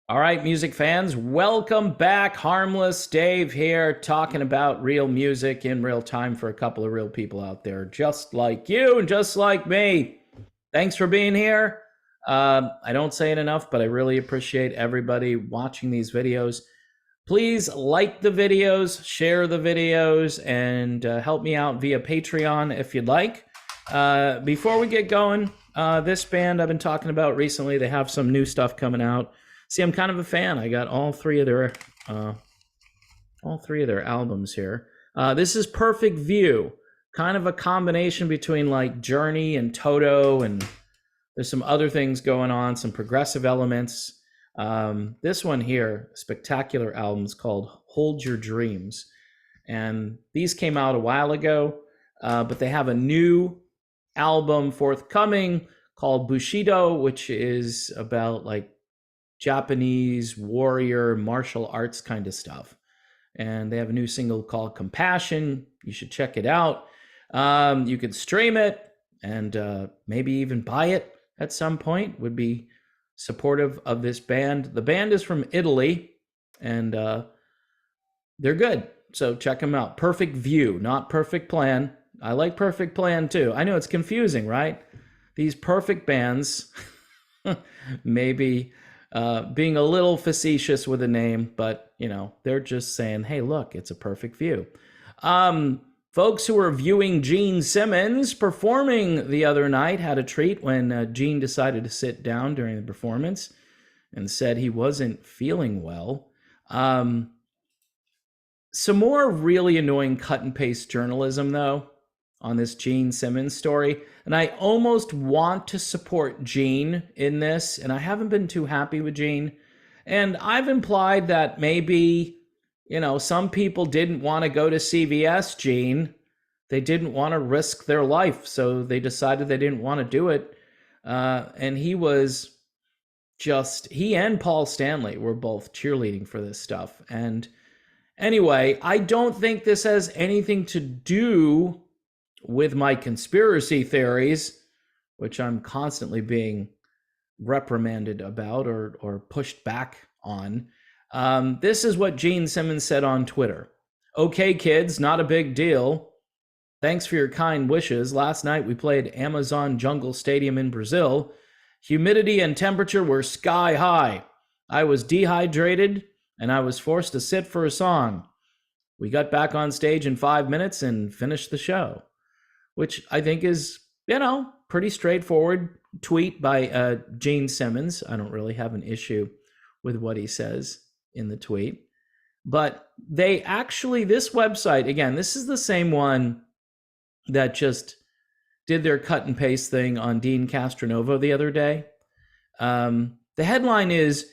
All right, music fans, welcome back. Harmless Dave here, talking about real music in real time for a couple of real people out there, just like you and just like me. Thanks for being here. I don't say it enough, but I really appreciate everybody watching these videos. Please like the videos, share the videos, and help me out via Patreon if you'd like. Before we get going, this band I've been talking about recently, they have some new stuff coming out. See, I'm kind of a fan. I got all three of their albums here. This is Perfect View, kind of a combination between like Journey and Toto, and there's some other things going on, some progressive elements. This one here, spectacular album, is called Hold Your Dreams, and these came out a while ago, but they have a new album forthcoming called Bushido, which is about like Japanese warrior martial arts kind of stuff. And they have a new single called Compassion. You should check it out. You could stream it and maybe even buy it at some point. Would be supportive of this band. The band is from Italy, and they're good. So check them out. Perfect View, not Perfect Plan. I like Perfect Plan too. I know it's confusing, right? These perfect bands, maybe being a little facetious with a name, but you know, they're just saying, hey, look, it's a perfect view. Folks who were viewing Gene Simmons performing the other night had a treat when Gene decided to sit down during the performance and said he wasn't feeling well. Some more really annoying cut and paste journalism, though, on this Gene Simmons story. And I almost want to support Gene in this, and I haven't been too happy with Gene. And I've implied that maybe, you know, some people didn't want to go to CVS, Gene. They didn't want to risk their life, so they decided they didn't want to do it. And he and Paul Stanley were both cheerleading for this stuff. And anyway, I don't think this has anything to do with my conspiracy theories, which I'm constantly being reprimanded about or pushed back on. This is what Gene Simmons said on Twitter. Okay, kids, not a big deal. Thanks for your kind wishes. Last night we played Amazon Jungle Stadium in Brazil. Humidity and temperature were sky high. I was dehydrated and I was forced to sit for a song. We got back on stage in 5 minutes and finished the show, which I think is, you know, pretty straightforward tweet by Gene Simmons. I don't really have an issue with what he says in the tweet. But they actually, this website, again, this is the same one that just did their cut and paste thing on Dean Castronova the other day. The headline is,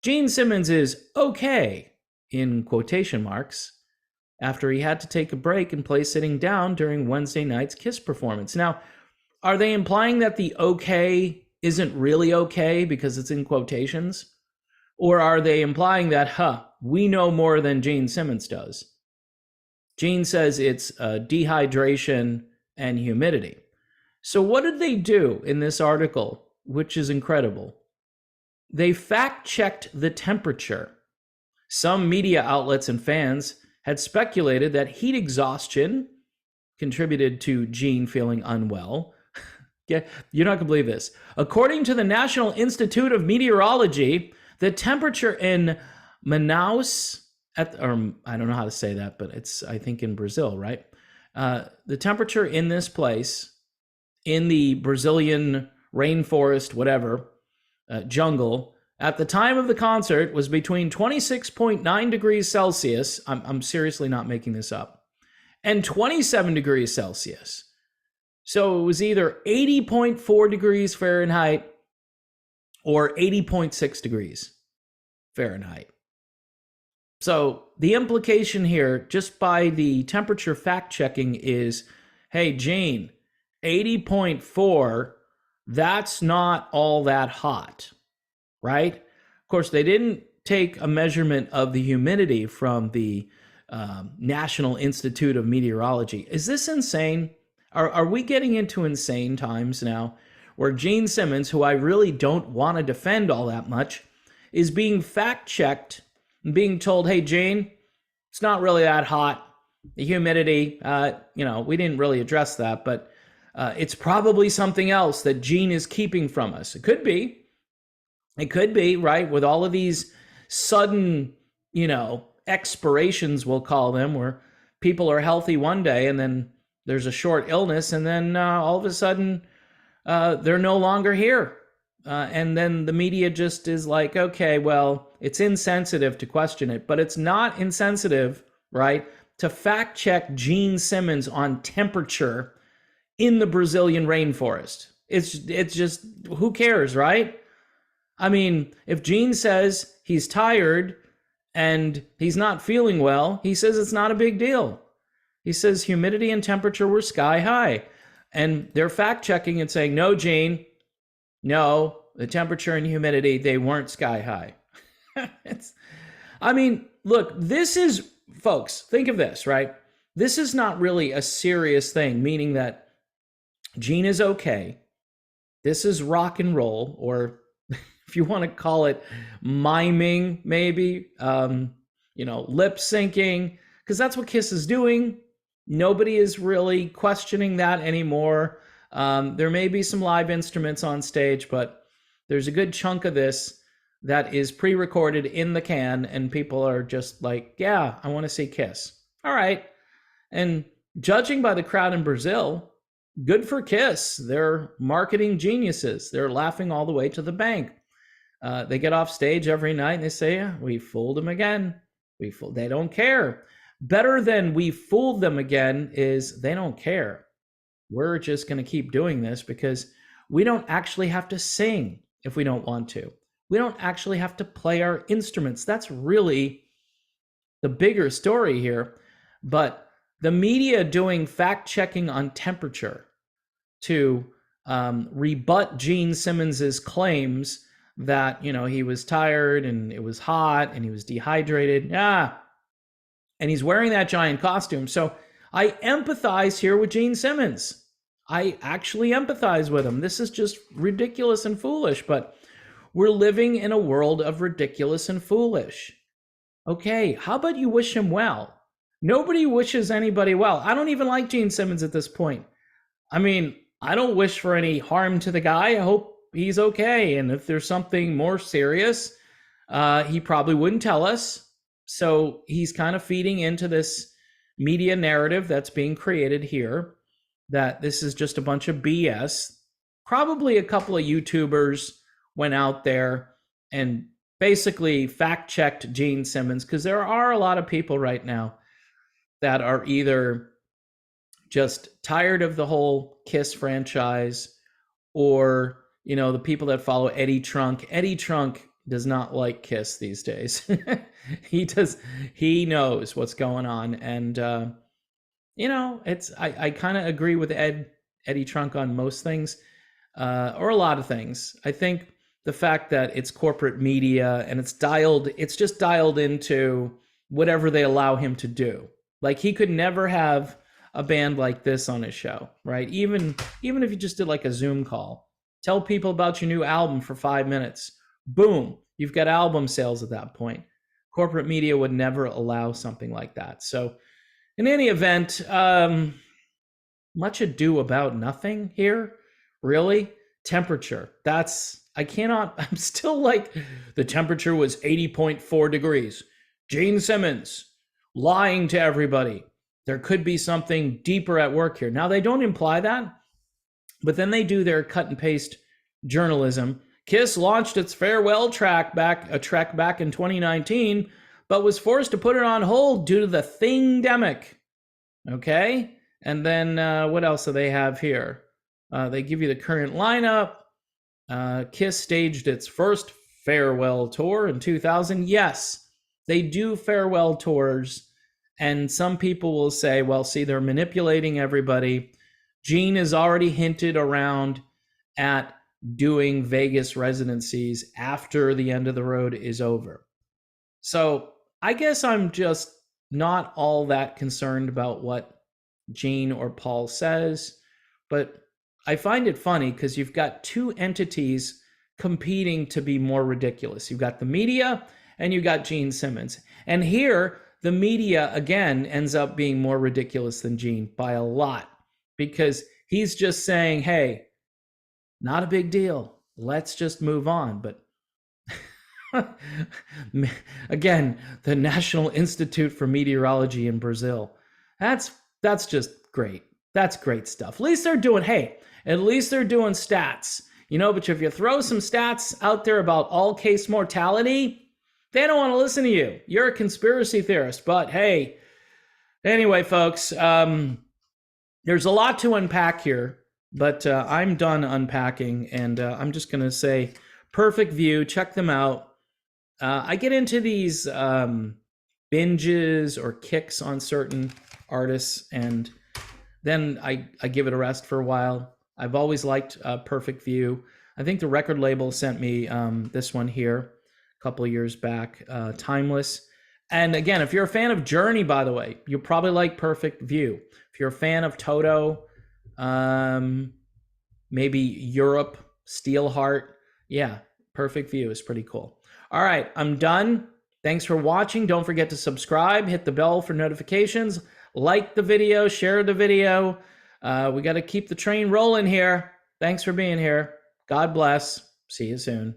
Gene Simmons is okay, in quotation marks, after he had to take a break and play sitting down during Wednesday night's Kiss performance. Now, are they implying that the okay isn't really okay because it's in quotations? Or are they implying that, we know more than Gene Simmons does? Gene says it's dehydration and humidity. So what did they do in this article, which is incredible? They fact-checked the temperature. Some media outlets and fans had speculated that heat exhaustion contributed to Gene feeling unwell. Yeah, you're not going to believe this. According to the National Institute of Meteorology, the temperature in Manaus, I don't know how to say that, but it's, I think, in Brazil, right? The temperature in this place, in the Brazilian rainforest, whatever, jungle, at the time of the concert was between 26.9 degrees Celsius, I'm seriously not making this up, and 27 degrees Celsius. So it was either 80.4 degrees Fahrenheit or 80.6 degrees Fahrenheit. So the implication here, just by the temperature fact checking, is, hey, Gene, 80.4, that's not all that hot, right? Of course, they didn't take a measurement of the humidity from the National Institute of Meteorology. Is this insane? Are we getting into insane times now where Gene Simmons, who I really don't want to defend all that much, is being fact checked and being told, hey, Jane, it's not really that hot. The humidity, we didn't really address that, but it's probably something else that Gene is keeping from us. It could be. It could be, right? With all of these sudden, expirations, we'll call them, where people are healthy one day and then there's a short illness, and then all of a sudden they're no longer here. And then the media just is like, okay, well, it's insensitive to question it, but it's not insensitive, right, to fact check Gene Simmons on temperature in the Brazilian rainforest. It's just, who cares, right? I mean, if Gene says he's tired and he's not feeling well, he says it's not a big deal. He says humidity and temperature were sky high. And they're fact checking and saying, no, Gene, no, the temperature and humidity, they weren't sky high. Look, this is, folks, think of this, right? This is not really a serious thing, meaning that Gene is okay. This is rock and roll, or if you want to call it miming, maybe, lip syncing, because that's what Kiss is doing. Nobody is really questioning that anymore. There may be some live instruments on stage, but there's a good chunk of this that is pre-recorded in the can, and people are just like, yeah, I want to see Kiss. All right. And judging by the crowd in Brazil, good for Kiss. They're marketing geniuses. They're laughing all the way to the bank. They get off stage every night and they say, yeah, we fooled them again. They don't care. Better than we fooled them again is they don't care. We're just going to keep doing this because we don't actually have to sing if we don't want to. We don't actually have to play our instruments. That's really the bigger story here. But the media doing fact checking on temperature to rebut Gene Simmons's claims that, he was tired and it was hot and he was dehydrated. And he's wearing that giant costume. So I empathize here with Gene Simmons. I actually empathize with him. This is just ridiculous and foolish, but we're living in a world of ridiculous and foolish. Okay, how about you wish him well? Nobody wishes anybody well. I don't even like Gene Simmons at this point. I mean, I don't wish for any harm to the guy. I hope he's okay. And if there's something more serious, he probably wouldn't tell us. So he's kind of feeding into this media narrative that's being created here, that this is just a bunch of BS. Probably a couple of YouTubers went out there and basically fact-checked Gene Simmons, because there are a lot of people right now that are either just tired of the whole Kiss franchise, or, the people that follow Eddie Trunk. Eddie Trunk does not like Kiss these days. He knows what's going on. And, I kind of agree with Eddie Trunk on most things, or a lot of things. I think the fact that it's corporate media and it's just dialed into whatever they allow him to do. Like, he could never have a band like this on his show, right? Even if you just did like a Zoom call, tell people about your new album for 5 minutes. Boom, you've got album sales at that point. Corporate media would never allow something like that. So in any event, much ado about nothing here, really. Temperature, I'm still like, the temperature was 80.4 degrees. Gene Simmons lying to everybody. There could be something deeper at work here. Now, they don't imply that, but then they do their cut and paste journalism. Kiss launched its farewell trek back in 2019, but was forced to put it on hold due to the thingdemic. Okay? And then what else do they have here? They give you the current lineup. Kiss staged its first farewell tour in 2000. Yes, they do farewell tours. And some people will say, well, see, they're manipulating everybody. Gene has already hinted around at doing Vegas residencies after the end of the road is over. So I guess I'm just not all that concerned about what Gene or Paul says, but I find it funny because you've got two entities competing to be more ridiculous. You've got the media and you got Gene Simmons. And here, the media, again, ends up being more ridiculous than Gene by a lot because he's just saying, hey, not a big deal. Let's just move on. But again, the National Institute for Meteorology in Brazil. That's just great. That's great stuff. At least they're doing, hey, at least they're doing stats. You know, but if you throw some stats out there about all case mortality, they don't want to listen to you. You're a conspiracy theorist. But hey, anyway, folks, there's a lot to unpack here, but I'm done unpacking, and I'm just going to say Perfect View. Check them out. I get into these binges or kicks on certain artists, and then I give it a rest for a while. I've always liked Perfect View. I think the record label sent me this one here a couple of years back, Timeless. And again, if you're a fan of Journey, by the way, you'll probably like Perfect View. If you're a fan of Toto, maybe Europe, Steelheart, yeah, Perfect View is pretty cool. All right, I'm done. Thanks for watching. Don't forget to subscribe, hit the bell for notifications, like the video, share the video. We got to keep the train rolling here. Thanks for being here. God bless. See you soon.